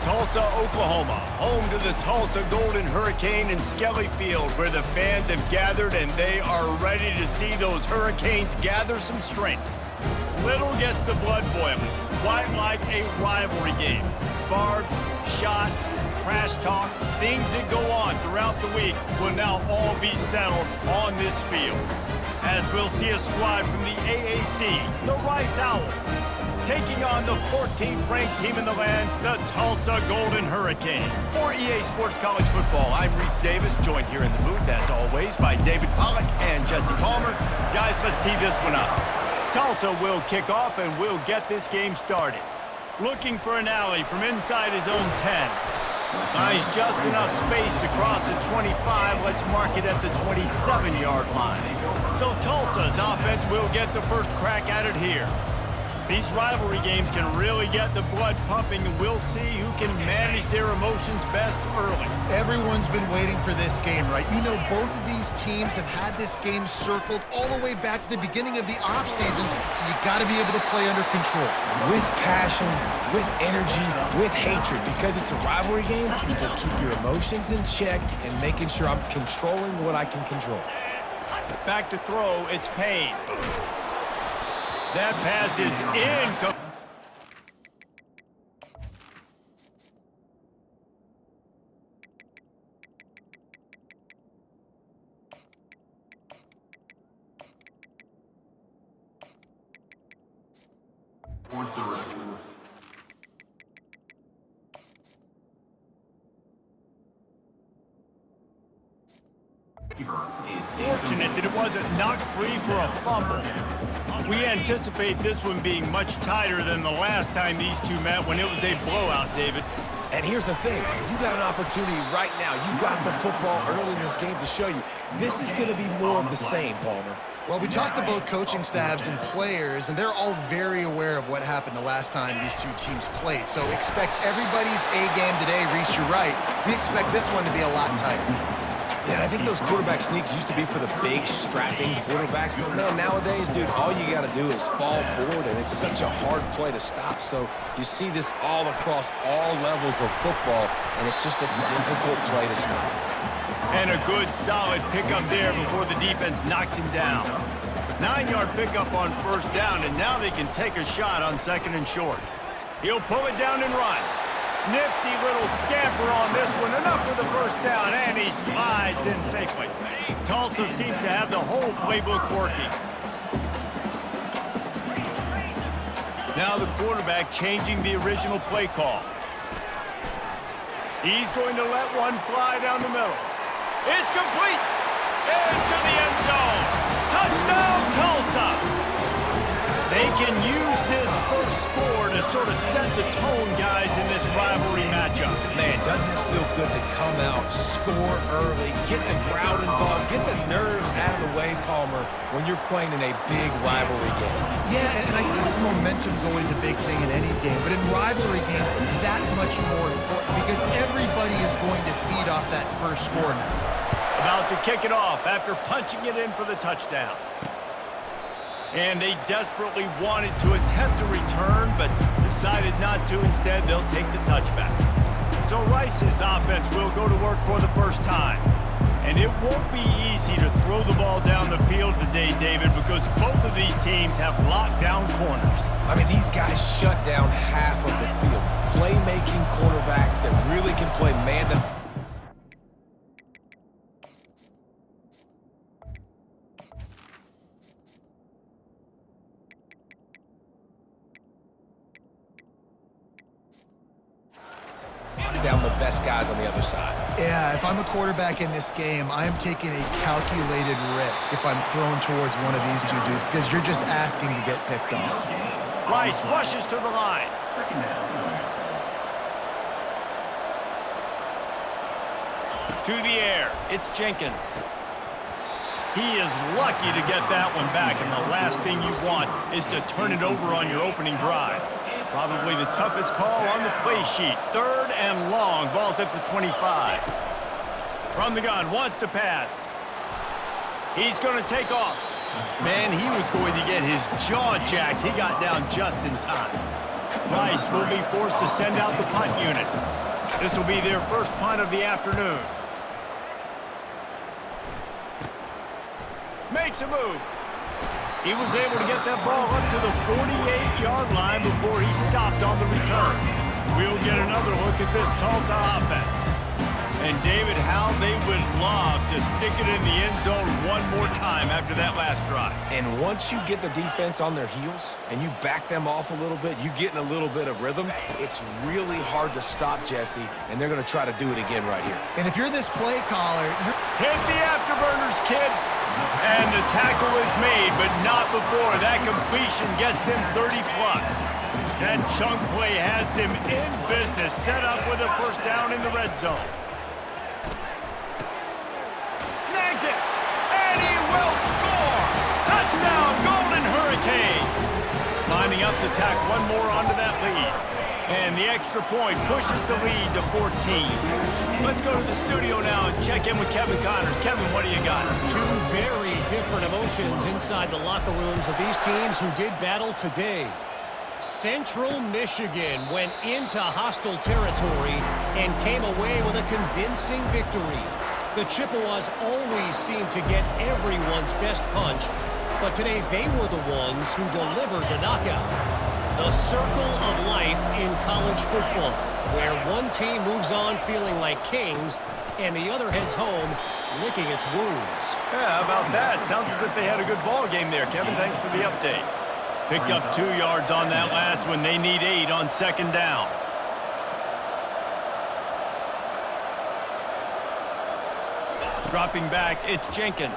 Tulsa, Oklahoma, home to the Tulsa Golden Hurricane in Skelly Field, where the fans have gathered and they are ready to see those Hurricanes gather some strength. Little gets the blood boiling, quite like a rivalry game. Barbs, shots, trash talk, things that go on throughout the week will now all be settled on this field. As we'll see a squad from the AAC, the Rice Owls, taking on the 14th ranked team in the land, the Tulsa Golden Hurricane. For EA Sports College Football, I'm Reese Davis, joined here in the booth, as always, by David Pollack and Jesse Palmer. Guys, let's tee this one up. Tulsa will kick off and will get this game started. Looking for an alley from inside his own 10. Finds just enough space to cross the 25. Let's mark it at the 27-yard line. So Tulsa's offense will get the first crack at it here. These rivalry games can really get the blood pumping, and we'll see who can manage their emotions best early. Everyone's been waiting for this game, right? You know, both of these teams have had this game circled all the way back to the beginning of the offseason, so you got to be able to play under control. With passion, with energy, with hatred, because it's a rivalry game, but keep your emotions in check and making sure I'm controlling what I can control. Back to throw, it's Payne. That pass is in. Fortunate that it wasn't knocked free for a fumble. We anticipate this one being much tighter than the last time these two met when it was a blowout, David. And here's the thing, you got an opportunity right now. You got the football early in this game to show you. This is going to be more of the same, Palmer. Well, we talked to both coaching staffs and players, and they're all very aware of what happened the last time these two teams played. So expect everybody's A game today. Reese, you're right. We expect this one to be a lot tighter. Yeah, and I think those quarterback sneaks used to be for the big, strapping quarterbacks. But, man, nowadays, dude, all you got to do is fall forward, and it's such a hard play to stop. So you see this all across all levels of football, and it's just a difficult play to stop. And a good, solid pickup there before the defense knocks him down. 9-yard pickup on first down, and now they can take a shot on second and short. He'll pull it down and run. Nifty little scamper on this one, enough for the first down, and he slides in safely. Tulsa seems to have the whole playbook working. Now the quarterback changing the original play call. He's going to let one fly down the middle. It's complete! Into the end zone! Touchdown, Tulsa! They can use this first score to sort of set the tone, guys, in this rivalry matchup. Man, doesn't this feel good to come out, score early, get the crowd involved, get the nerves out of the way, Palmer, when you're playing in a big rivalry game? Yeah, and I feel like momentum's always a big thing in any game, but in rivalry games, it's that much more important because everybody is going to feed off that first score now. About to kick it off after punching it in for the touchdown. And they desperately wanted to attempt a return, but decided not to. Instead, they'll take the touchback. So Rice's offense will go to work for the first time. And it won't be easy to throw the ball down the field today, David, because both of these teams have lockdown corners. I mean, these guys shut down half of the field. Playmaking quarterbacks that really can play man-to-man. Down the best guys on the other side. Yeah, if I'm a quarterback in this game, I'm taking a calculated risk if I'm thrown towards one of these two dudes because you're just asking to get picked off. Rice rushes to the line. To the air, it's Jenkins. He is lucky to get that one back, and the last thing you want is to turn it over on your opening drive. Probably the toughest call on the play sheet. 3rd and long. Ball's at the 25. From the gun, wants to pass. He's going to take off. Man, he was going to get his jaw jacked. He got down just in time. Rice will be forced to send out the punt unit. This will be their first punt of the afternoon. Makes a move. He was able to get that ball up to the 48-yard line before he stopped on the return. We'll get another look at this Tulsa offense. And David, how they would love to stick it in the end zone one more time after that last drive. And once you get the defense on their heels and you back them off a little bit, you get in a little bit of rhythm, it's really hard to stop, Jesse, and they're going to try to do it again right here. And if you're this play caller, hit the afterburners, kid. And the tackle is made, but not before that completion gets them 30+. That chunk play has them in business, set up with a first down in the red zone. Snags it, and he will score! Touchdown, Golden Hurricane! Lining up to tack one more onto that lead. And the extra point pushes the lead to 14. Let's go to the studio now and check in with Kevin Connors. Kevin, what do you got? Two very different emotions inside the locker rooms of these teams who did battle today. Central Michigan went into hostile territory and came away with a convincing victory. The Chippewas always seem to get everyone's best punch, but today they were the ones who delivered the knockout. The circle of life in college football, where one team moves on feeling like kings and the other heads home licking its wounds. Yeah, how about that? Sounds as if they had a good ball game there, Kevin. Thanks for the update. Picked up 2 yards on that last one. They need 8 on second down. Dropping back, it's Jenkins.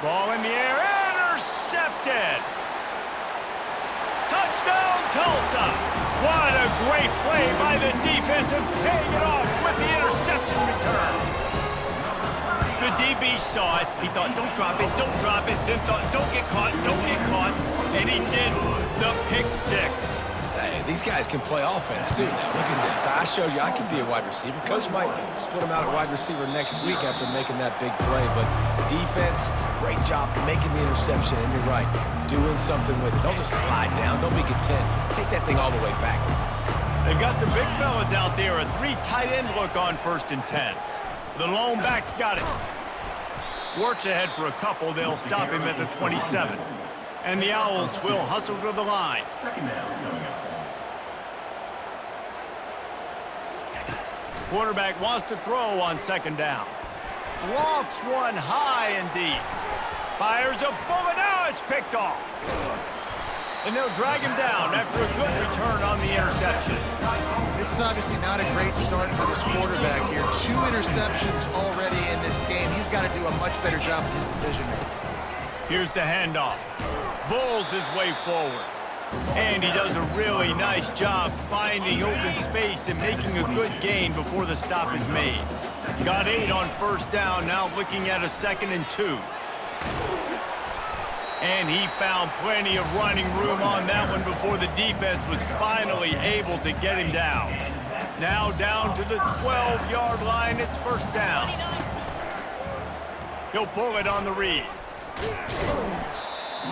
Ball in the air, intercepted! Touchdown, Tulsa! What a great play by the defense and paying it off with the interception return. The DB saw it. He thought, don't drop it, don't drop it. Then thought, don't get caught, don't get caught. And he did the pick six. Hey, these guys can play offense, too. Now, look at this. I showed you I can be a wide receiver. Coach might split him out at wide receiver next week after making that big play. But defense, great job making the interception. And you're right, doing something with it. Don't just slide down. Don't be content. Take that thing all the way back. They've got the big fellas out there. A 3 tight end look on 1st and 10. The lone back's got it. Works ahead for a couple. They'll stop him at the 27. And the Owls will hustle to the line. Quarterback wants to throw on second down. Lofts one high and deep. Fires a bullet. Now it's picked off. And they'll drag him down after a good return on the interception. this is obviously not a great start for this quarterback here. 2 interceptions already in this game. He's got to do a much better job with his decision-making. Here's the handoff. Bulls his way forward. And he does a really nice job finding open space and making a good gain before the stop is made. Got 8 on first down, now looking at a 2nd and 2. And he found plenty of running room on that one before the defense was finally able to get him down. Now down to the 12-yard line, it's first down. He'll pull it on the read.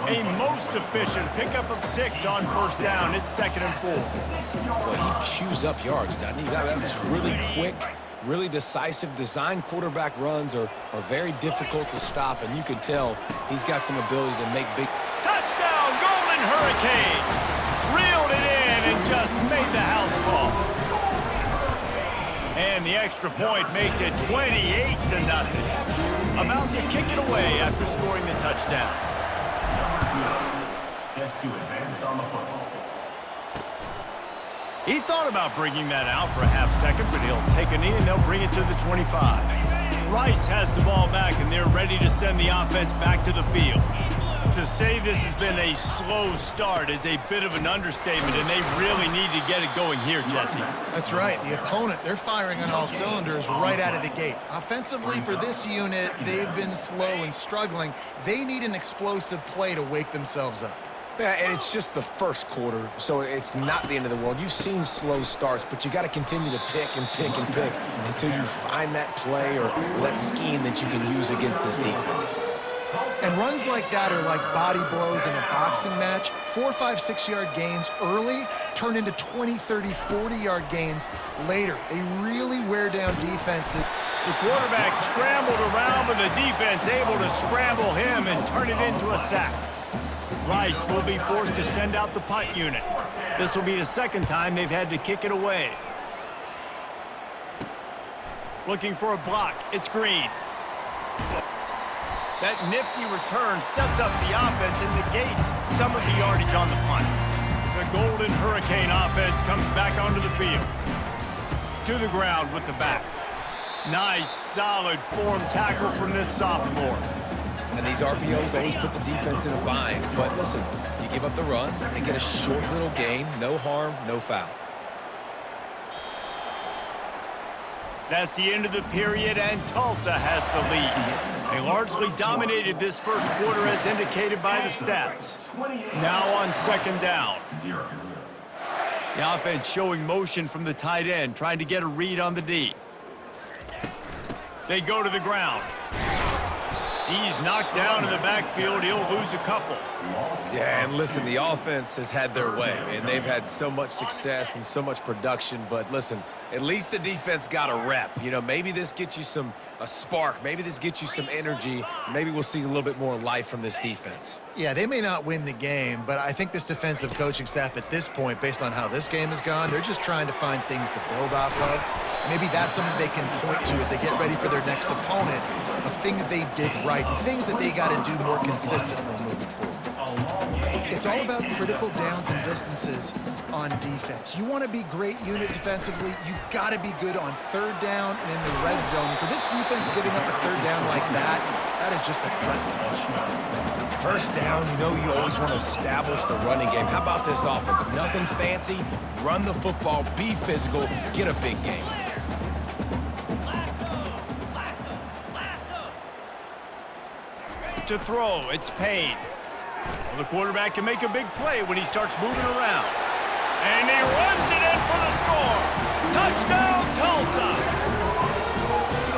A most efficient pickup of 6 on first down. It's 2nd and 4. Well, he chews up yards, doesn't he? That was really quick, really decisive. Design quarterback runs are very difficult to stop, and you can tell he's got some ability to make big... Touchdown, Golden Hurricane! Reeled it in and just made the house call. And the extra point makes it 28-0. About to kick it away after scoring the touchdown. Set to advance on the football. He thought about bringing that out for a half-second, but he'll take a knee and they'll bring it to the 25. Rice has the ball back, and they're ready to send the offense back to the field. To say this has been a slow start is a bit of an understatement, and they really need to get it going here, Jesse. That's right. The opponent, they're firing on all cylinders right out of the gate. Offensively, for this unit, they've been slow and struggling. They need an explosive play to wake themselves up. Yeah, and it's just the first quarter, so it's not the end of the world. You've seen slow starts, but you got to continue to pick and pick and pick until you find that play or that scheme that you can use against this defense. And runs like that are like body blows in a boxing match. 4, 5, 6-yard gains early turn into 20, 30, 40-yard gains later. They really wear down defenses. The quarterback scrambled around, but the defense able to scramble him and turn it into a sack. Rice will be forced to send out the punt unit. This will be the second time they've had to kick it away. Looking for a block. It's Green. That nifty return sets up the offense and negates some of the yardage on the punt. The Golden Hurricane offense comes back onto the field. To the ground with the back. Nice, solid form tackle from this sophomore. And these RPOs always put the defense in a bind. But listen, you give up the run, they get a short little gain, no harm, no foul. That's the end of the period, and Tulsa has the lead. They largely dominated this first quarter as indicated by the stats. Now on second down. The offense showing motion from the tight end, trying to get a read on the D. They go to the ground. He's knocked down in the backfield. He'll lose a couple. Yeah, and listen, the offense has had their way, and they've had so much success and so much production. But listen, at least the defense got a rep. You know, maybe this gets you a spark. Maybe this gets you some energy. Maybe we'll see a little bit more life from this defense. Yeah, they may not win the game, but I think this defensive coaching staff at this point, based on how this game has gone, they're just trying to find things to build off of. Maybe that's something they can point to as they get ready for their next opponent, of things they did right, and things that they got to do more consistently moving forward. It's all about critical downs and distances on defense. You want to be great unit defensively, you've got to be good on third down and in the red zone. For this defense giving up a third down like that, that is just a gut punch. First down, you know you always want to establish the running game. How about this offense? Nothing fancy, run the football, be physical, get a big game. To throw, it's Payne. Well, the quarterback can make a big play when he starts moving around. And he runs it in for the score. Touchdown, Tulsa!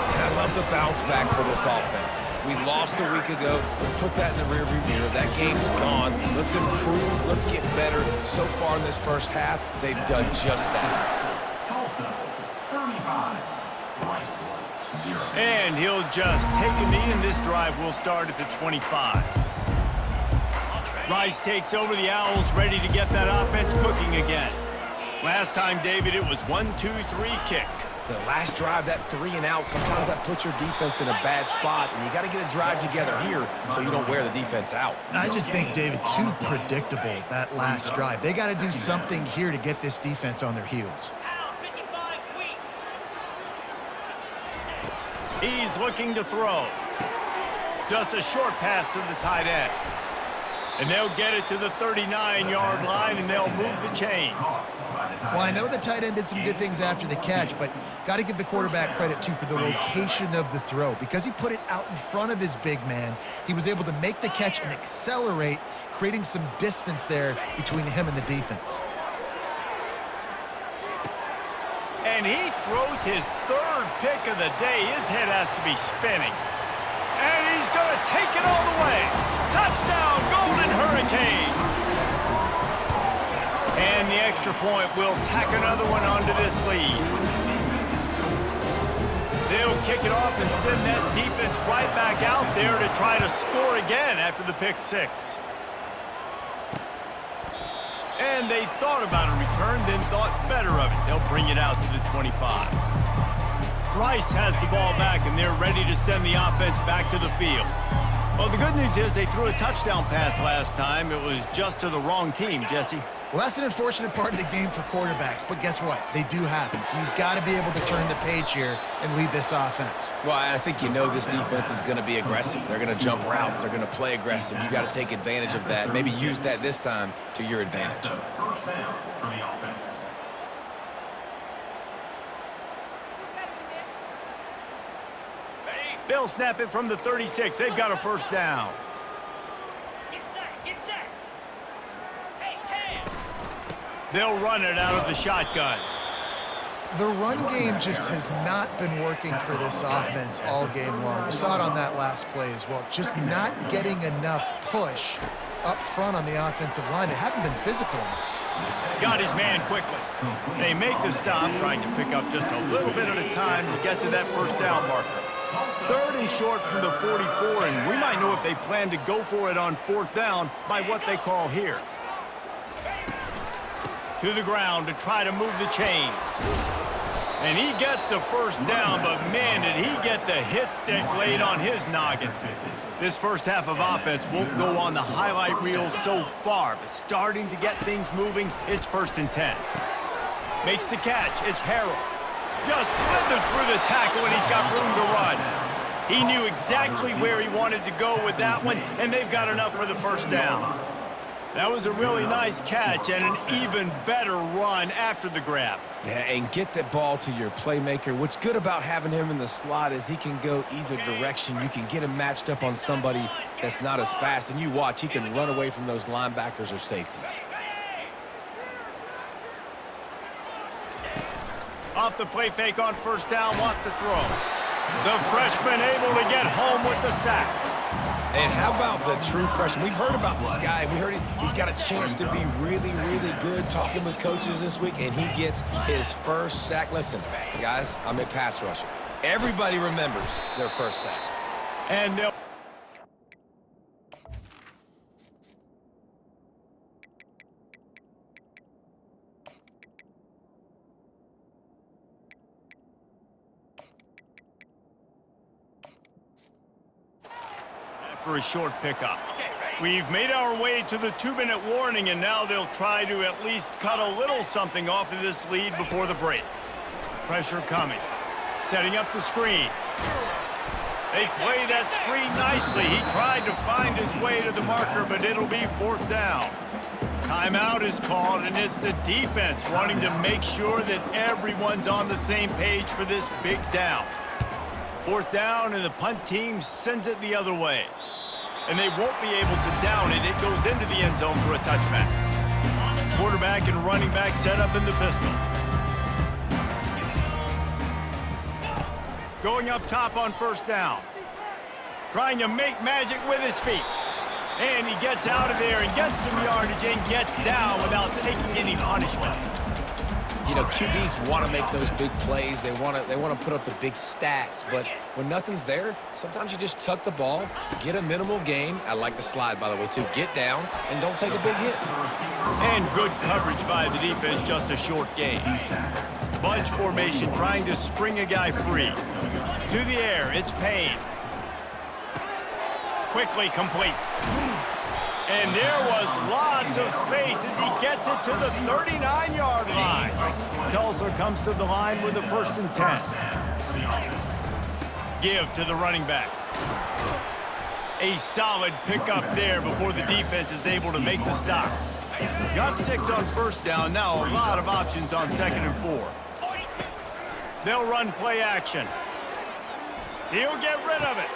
And I love the bounce back for this offense. We lost a week ago. Let's put that in the rearview mirror. That game's gone. Let's improve. Let's get better. So far in this first half, they've done just that. Tulsa, 35. Rice, 0. And he'll just take a knee, and this drive will start at the 25. Rice takes over the Owls, ready to get that offense cooking again. Last time, David, it was 1-2-3 kick. The last drive, that 3 and out, sometimes that puts your defense in a bad spot, and you got to get a drive together here so you don't wear the defense out. I just think, David, too predictable, that last drive. They got to do something here to get this defense on their heels. He's looking to throw. Just a short pass to the tight end. And they'll get it to the 39-yard line, and they'll move the chains. Well, I know the tight end did some good things after the catch, but got to give the quarterback credit, too, for the location of the throw. Because he put it out in front of his big man, he was able to make the catch and accelerate, creating some distance there between him and the defense. And he throws his third pick of the day. His head has to be spinning. And he's going to take it all the way. Touchdown, Golden Hurricane. And the extra point will tack another one onto this lead. They'll kick it off and send that defense right back out there to try to score again after the pick six. And they thought about a return, then thought better of it. They'll bring it out to the 25. Rice has the ball back, and they're ready to send the offense back to the field. Well, the good news is they threw a touchdown pass last time. It was just to the wrong team, Jesse. Well, that's an unfortunate part of the game for quarterbacks, but guess what? They do happen, so you've got to be able to turn the page here and lead this offense. Well, I think you know this defense is going to be aggressive. They're going to jump routes. They're going to play aggressive. You got to take advantage of that. Maybe use that this time to your advantage. First down for the offense. They'll snap it from the 36. They've got a first down. Get set, get set. Hey, Cam. They'll run it out of the shotgun. The run game just has not been working for this offense all game long. We saw it on that last play as well. Just not getting enough push up front on the offensive line. They haven't been physical enough. Got his man quickly. They make the stop, trying to pick up just a little bit at a time to get to that first down marker. 3rd and short from the 44, and we might know if they plan to go for it on 4th down by what they call here. To the ground to try to move the chains. And he gets the first down, but man, did he get the hit stick laid on his noggin. This first half of offense won't go on the highlight reel so far, but starting to get things moving, it's 1st and 10. Makes the catch, it's Harrell. Just slithered through the tackle, and he's got room to run. He knew exactly where he wanted to go with that one, and they've got enough for the first down. That was a really nice catch and an even better run after the grab. Yeah, and get that ball to your playmaker. What's good about having him in the slot is he can go either direction. You can get him matched up on somebody that's not as fast, and you watch, he can run away from those linebackers or safeties. Off the play fake on 1st down, wants to throw. The freshman able to get home with the sack. And how about the true freshman? We've heard about this guy. We heard he's got a chance to be really, really good. Talking with coaches this week, and he gets his first sack. Listen, guys, I'm a pass rusher. Everybody remembers their first sack. And they'll... for a short pickup. We've made our way to the 2-minute warning, and now they'll try to at least cut a little something off of this lead before the break. Pressure coming. Setting up the screen. They play that screen nicely. He tried to find his way to the marker, but it'll be 4th down. Timeout is called, and it's the defense wanting to make sure that everyone's on the same page for this big down. 4th down, and the punt team sends it the other way. And they won't be able to down it. It goes into the end zone for a touchback. Quarterback and running back set up in the pistol. Going up top on 1st down. Trying to make magic with his feet. And he gets out of there and gets some yardage and gets down without taking any punishment. You know, QBs want to make those big plays. They want to put up the big stats. But when nothing's there, sometimes you just tuck the ball, get a minimal gain. I like the slide, by the way, too. Get down and don't take a big hit. And good coverage by the defense, just a short gain. Bunch formation, trying to spring a guy free. To the air, it's Payne. Quickly complete. And there was lots of space as he gets it to the 39-yard line. Tulsa comes to the line with a 1st and 10. Give to the running back. A solid pickup there before the defense is able to make the stop. Got 6 on 1st down. Now a lot of options on 2nd and 4. They'll run play action. He'll get rid of it.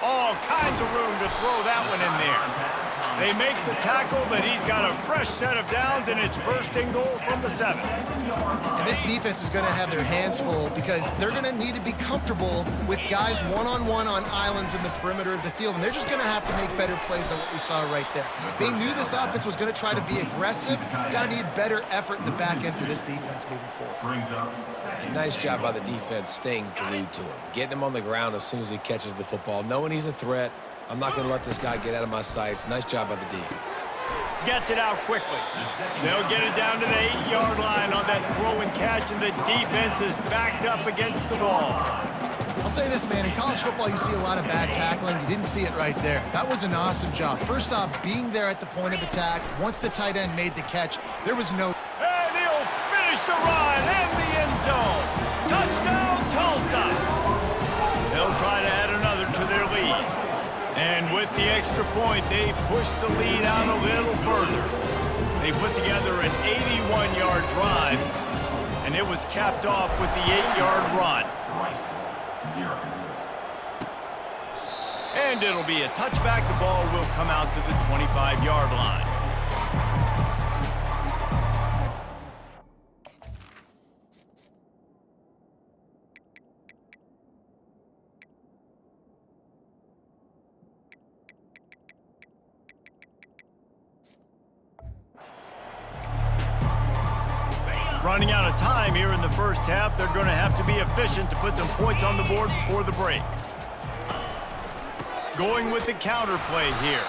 All kinds of room to throw that one in there. They make the tackle, but he's got a fresh set of downs, and it's 1st and goal from the 7. And this defense is going to have their hands full because they're going to need to be comfortable with guys one-on-one on islands in the perimeter of the field, and they're just going to have to make better plays than what we saw right there. They knew this offense was going to try to be aggressive. Got to need better effort in the back end for this defense moving forward. Nice job by the defense staying glued to him, getting him on the ground as soon as he catches the football, knowing he's a threat. I'm not going to let this guy get out of my sights. Nice job by the D. Gets it out quickly. They'll get it down to the 8-yard line on that throw and catch, and the defense is backed up against the wall. I'll say this, man. In college football, you see a lot of bad tackling. You didn't see it right there. That was an awesome job. First off, being there at the point of attack. Once the tight end made the catch, there was no... And he'll finish the run and the end zone. Touchdown, Tulsa. They'll try to add another to their lead. And with the extra point, they push the lead out a little further. They put together an 81-yard drive, and it was capped off with the 8-yard run. And it'll be a touchback. The ball will come out to the 25-yard line. Running out of time here in the first half, they're going to have to be efficient to put some points on the board before the break. Going with the counter play here.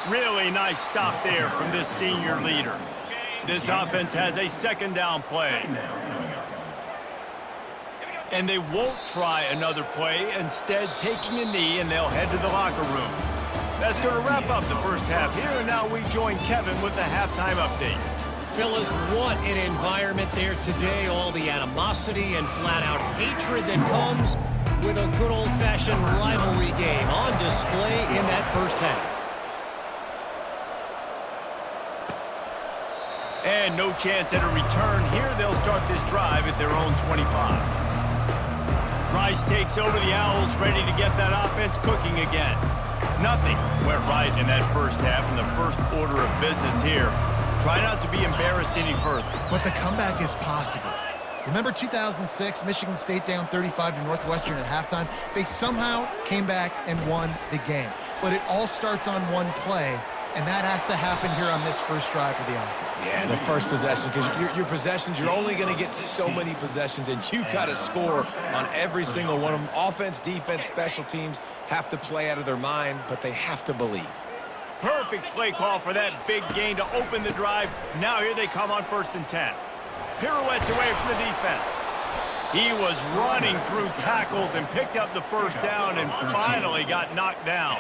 Really nice stop there from this senior leader. This offense has a second down play. And they won't try another play, instead taking a knee, and they'll head to the locker room. That's going to wrap up the first half here, and now we join Kevin with the halftime update. Fellas, what an environment there today. All the animosity and flat-out hatred that comes with a good old-fashioned rivalry game on display in that first half. And no chance at a return here. They'll start this drive at their own 25. Rice takes over the Owls, ready to get that offense cooking again. Nothing went right in that first half, in the first order of business here. Try not to be embarrassed any further. But the comeback is possible. Remember 2006, Michigan State down 35 to Northwestern at halftime? They somehow came back and won the game. But it all starts on one play, and that has to happen here on this first drive for the offense. Yeah, the first possession, because your possessions, you're only going to get so many possessions, and you've got to score on every single one of them. Offense, defense, special teams have to play out of their mind, but they have to believe. Perfect play call for that big gain to open the drive. Now here they come on 1st and 10. Pirouettes away from the defense. He was running through tackles and picked up the first down and finally got knocked down.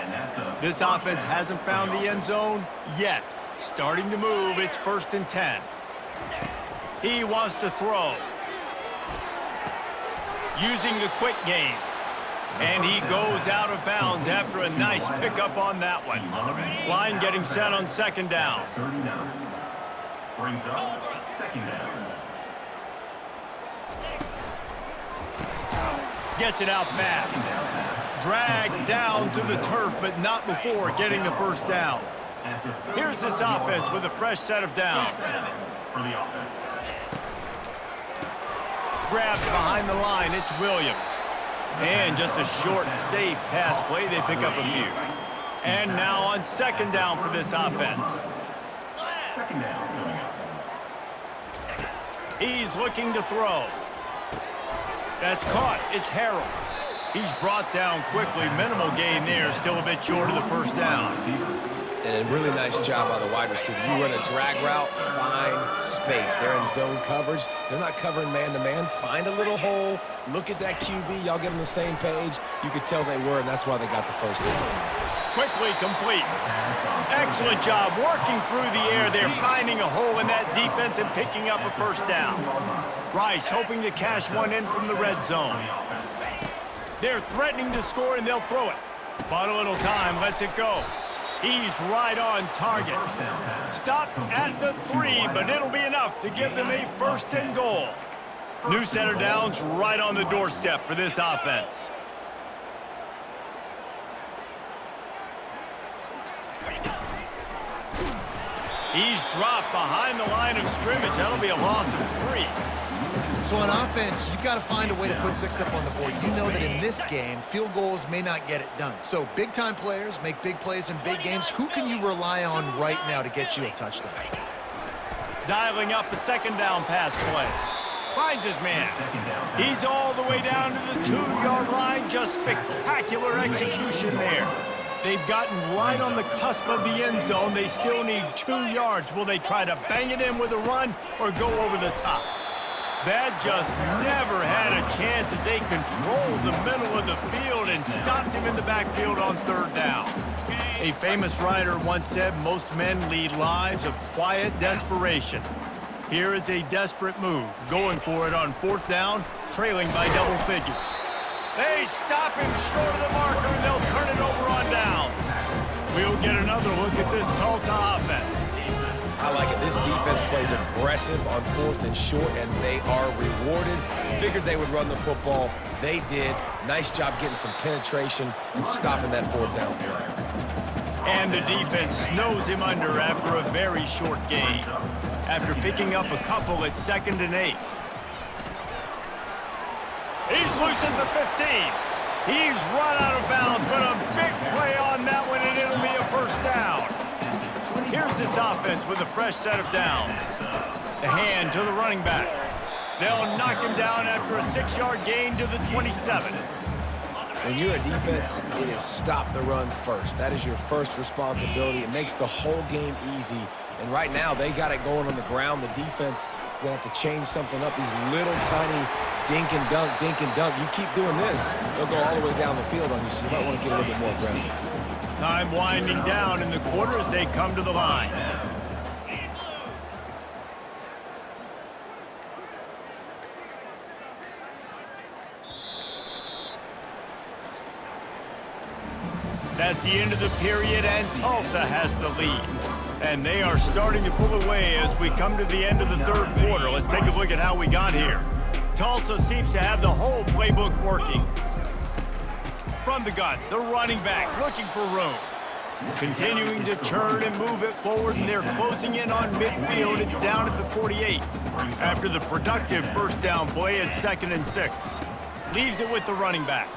This offense hasn't found the end zone yet. Starting to move, it's 1st and 10. He wants to throw. Using the quick game. And he goes out of bounds after a nice pickup on that one. Line getting set on 2nd down. Brings up 2nd down. Gets it out fast. Dragged down to the turf, but not before getting the first down. Here's this offense with a fresh set of downs. For the offense. Grabbed behind the line, it's Williams. And just a short, safe pass play, they pick up a few. And now on 2nd down for this offense. 2nd down coming up. He's looking to throw. That's caught. It's Harrell. He's brought down quickly. Minimal gain there. Still a bit short of the first down. And a really nice job by the wide receiver. You run a drag route, find space. They're in zone coverage. They're not covering man-to-man. Find a little hole. Look at that QB. Y'all get on the same page. You could tell they were, and that's why they got the first down. Quickly complete. Excellent job working through the air there, finding a hole in that defense and picking up a first down. Rice hoping to cash one in from the red zone. They're threatening to score, and they'll throw it. But a little time, lets it go. He's right on target. Stopped at the 3, but it'll be enough to give them a 1st and goal. New set of downs right on the doorstep for this offense. He's dropped behind the line of scrimmage. That'll be a loss of 3. So on offense, you've got to find a way to put 6 up on the board. You know that in this game, field goals may not get it done. So big-time players make big plays in big games. Who can you rely on right now to get you a touchdown? Dialing up a 2nd down pass play. Finds his man. He's all the way down to the 2-yard line. Just spectacular execution there. They've gotten right on the cusp of the end zone. They still need 2 yards. Will they try to bang it in with a run or go over the top? That just never had a chance as they controlled the middle of the field and stopped him in the backfield on 3rd down. A famous writer once said, most men lead lives of quiet desperation. Here is a desperate move, going for it on 4th down, trailing by double figures. They stop him short of the marker, and they'll turn it over on downs. We'll get another look at this Tulsa offense. I like it. This defense plays aggressive on 4th and short, and they are rewarded. Figured they would run the football. They did. Nice job getting some penetration and stopping that 4th down play. And the defense snows him under after a very short gain. After picking up a couple at 2nd and 8. He's loose at the 15. He's run out of bounds, but a big play on that one, and it'll be a 1st down. Here's this offense with a fresh set of downs. The hand to the running back. They'll knock him down after a 6-yard gain to the 27. When you're a defense, it is stop the run first. That is your first responsibility. It makes the whole game easy. And right now, they got it going on the ground. The defense is going to have to change something up. These little tiny dink and dunk, dink and dunk. You keep doing this, they'll go all the way down the field on you, so you might want to get a little bit more aggressive. Time winding down in the quarter as they come to the line. That's the end of the period, and Tulsa has the lead. And they are starting to pull away as we come to the end of the third quarter. Let's take a look at how we got here. Tulsa seems to have the whole playbook working. From the gun, the running back looking for room. Continuing to churn and move it forward, and they're closing in on midfield. It's down at the 48. After the productive first down play at 2nd and 6. Leaves it with the running back.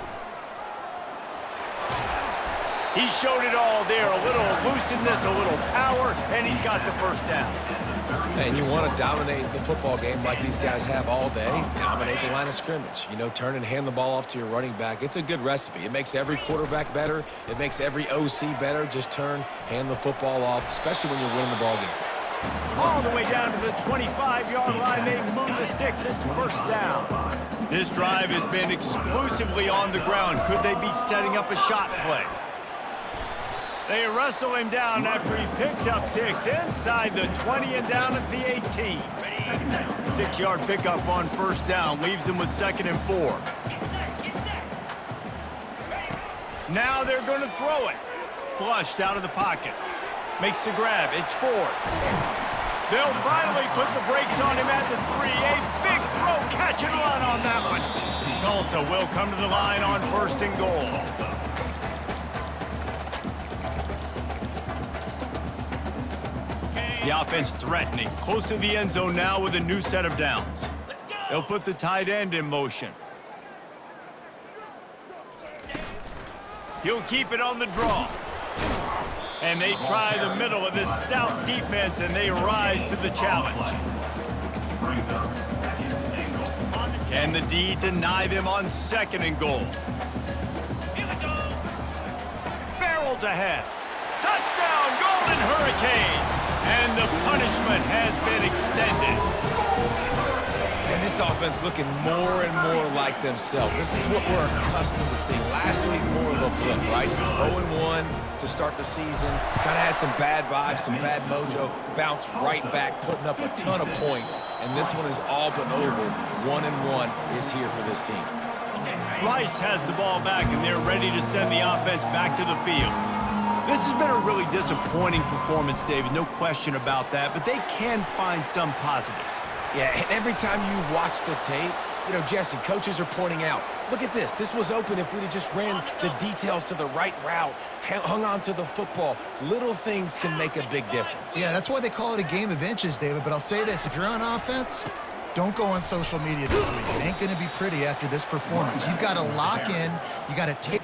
He showed it all there, a little looseness, a little power, and he's got the first down. And you want to dominate the football game like these guys have all day, dominate the line of scrimmage. You know, turn and hand the ball off to your running back. It's a good recipe. It makes every quarterback better. It makes every OC better. Just turn, hand the football off, especially when you're winning the ball game. All the way down to the 25-yard line, they move the sticks at first down. This drive has been exclusively on the ground. Could they be setting up a shot play? They wrestle him down after he picks up 6 inside the 20 and down at the 18. 6-yard pickup on first down leaves him with 2nd and 4. Now they're going to throw it. Flushed out of the pocket. Makes the grab. It's Ford. They'll finally put the brakes on him at the 3. A big throw, catch and run on that one. Tulsa will come to the line on 1st and goal. The offense threatening, close to the end zone now with a new set of downs. They'll put the tight end in motion. He'll keep it on the draw. And they try the middle of this stout defense, and they rise to the challenge. Can the D deny them on 2nd and goal? Barrels ahead. Touchdown, Golden Hurricane! And the punishment has been extended. And this offense looking more and more like themselves. This is what we're accustomed to seeing. Last week, more of a blip, right? 0-1 to start the season. Kind of had some bad vibes, some bad mojo. Bounced right back, putting up a ton of points. And this one is all but over. 1-1 is here for this team. Rice has the ball back, and they're ready to send the offense back to the field. This has been a really disappointing performance, David, no question about that, but they can find some positives. Yeah, and every time you watch the tape, you know, Jesse, coaches are pointing out, look at this. This was open if we'd have just ran the details to the right route, hung on to the football. Little things can make a big difference. Yeah, that's why they call it a game of inches, David, but I'll say this. If you're on offense, don't go on social media this week. It ain't going to be pretty after this performance. You've got to lock in. You got to take...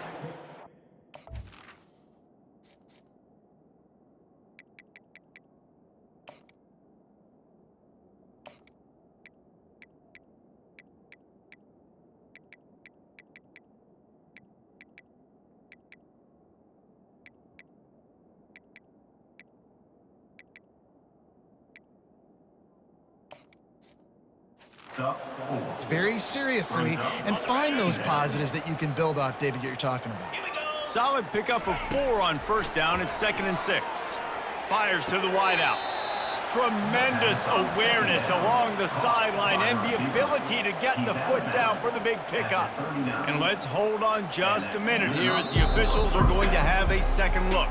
very seriously and find those positives that you can build off, David, that you're talking about. Solid pickup of 4 on first down at 2nd and 6. Fires to the wideout. Tremendous awareness along the sideline and the ability to get the foot down for the big pickup. And let's hold on just a minute here as the officials are going to have a second look.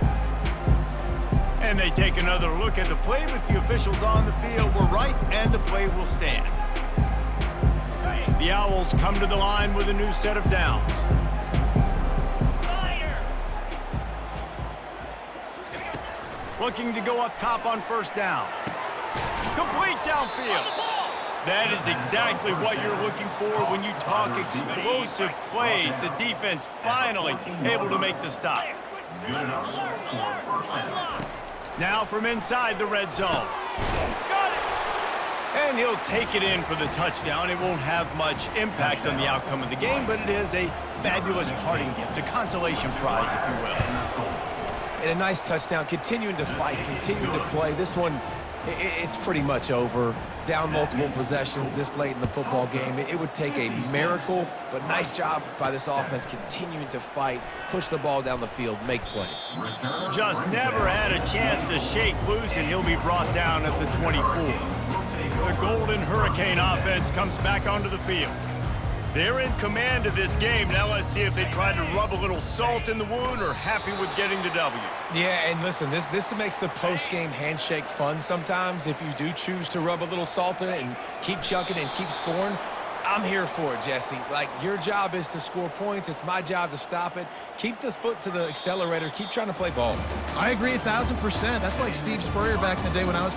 And they take another look at the play, but the officials on the field were right, and the play will stand. The Owls come to the line with a new set of downs. Looking to go up top on first down. Complete downfield. That is exactly what you're looking for when you talk explosive plays. The defense finally able to make the stop. Now from inside the red zone. Got it! And he'll take it in for the touchdown. It won't have much impact on the outcome of the game, but it is a fabulous parting gift, a consolation prize, if you will. And a nice touchdown, continuing to fight, continuing to play. This one, it's pretty much over. Down multiple possessions this late in the football game. It would take a miracle, but nice job by this offense continuing to fight, push the ball down the field, make plays. Just never had a chance to shake loose, and he'll be brought down at the 24. The Golden Hurricane offense comes back onto the field. They're in command of this game. Now let's see if they try to rub a little salt in the wound or happy with getting the W. Yeah, and listen, this makes the post-game handshake fun sometimes. If you do choose to rub a little salt in it and keep chucking and keep scoring, I'm here for it, Jesse. Like, your job is to score points. It's my job to stop it. Keep the foot to the accelerator. Keep trying to play ball. I agree 1,000%. That's like Steve Spurrier back in the day when I was